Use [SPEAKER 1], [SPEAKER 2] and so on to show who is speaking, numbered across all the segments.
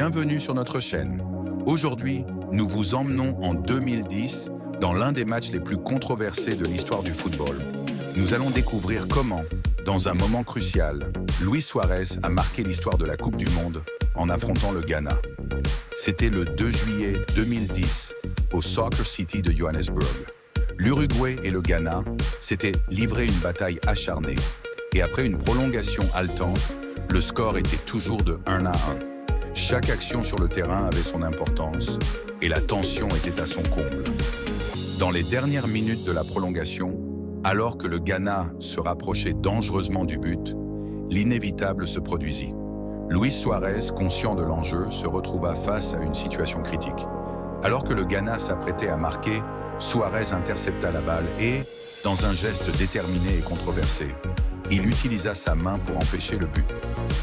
[SPEAKER 1] Bienvenue sur notre chaîne. Aujourd'hui, nous vous emmenons en 2010 dans l'un des matchs les plus controversés de l'histoire du football. Nous allons découvrir comment, dans un moment crucial, Luis Suárez a marqué l'histoire de la Coupe du Monde en affrontant le Ghana. C'était le 2 juillet 2010 au Soccer City de Johannesburg. L'Uruguay et le Ghana s'étaient livré une bataille acharnée. Et après une prolongation haletante, le score était toujours de 1-1. Chaque action sur le terrain avait son importance et la tension était à son comble. Dans les dernières minutes de la prolongation, alors que le Ghana se rapprochait dangereusement du but, l'inévitable se produisit. Luis Suárez, conscient de l'enjeu, se retrouva face à une situation critique. Alors que le Ghana s'apprêtait à marquer, Suárez intercepta la balle et, dans un geste déterminé et controversé, il utilisa sa main pour empêcher le but.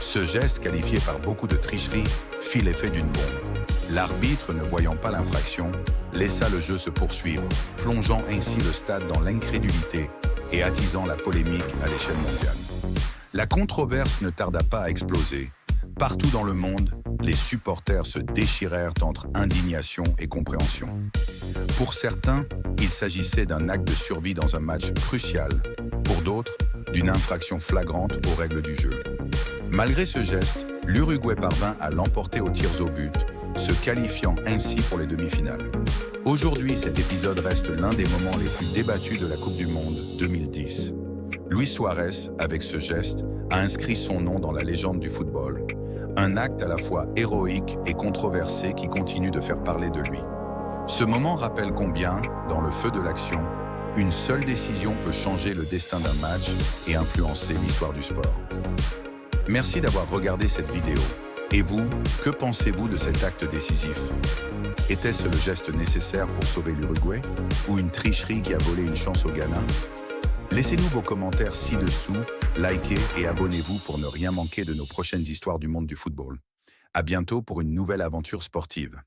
[SPEAKER 1] Ce geste, qualifié par beaucoup de tricherie, fit l'effet d'une bombe. L'arbitre, ne voyant pas l'infraction, laissa le jeu se poursuivre, plongeant ainsi le stade dans l'incrédulité et attisant la polémique à l'échelle mondiale. La controverse ne tarda pas à exploser. Partout dans le monde, les supporters se déchirèrent entre indignation et compréhension. Pour certains, il s'agissait d'un acte de survie dans un match crucial. Pour d'autres, d'une infraction flagrante aux règles du jeu. Malgré ce geste, l'Uruguay parvint à l'emporter aux tirs au but, se qualifiant ainsi pour les demi-finales. Aujourd'hui, cet épisode reste l'un des moments les plus débattus de la Coupe du Monde 2010. Luis Suárez, avec ce geste, a inscrit son nom dans la légende du football. Un acte à la fois héroïque et controversé qui continue de faire parler de lui. Ce moment rappelle combien, dans le feu de l'action, une seule décision peut changer le destin d'un match et influencer l'histoire du sport. Merci d'avoir regardé cette vidéo. Et vous, que pensez-vous de cet acte décisif? Était-ce le geste nécessaire pour sauver l'Uruguay? Ou une tricherie qui a volé une chance au Ghana? Laissez-nous vos commentaires ci-dessous, likez et abonnez-vous pour ne rien manquer de nos prochaines histoires du monde du football. À bientôt pour une nouvelle aventure sportive.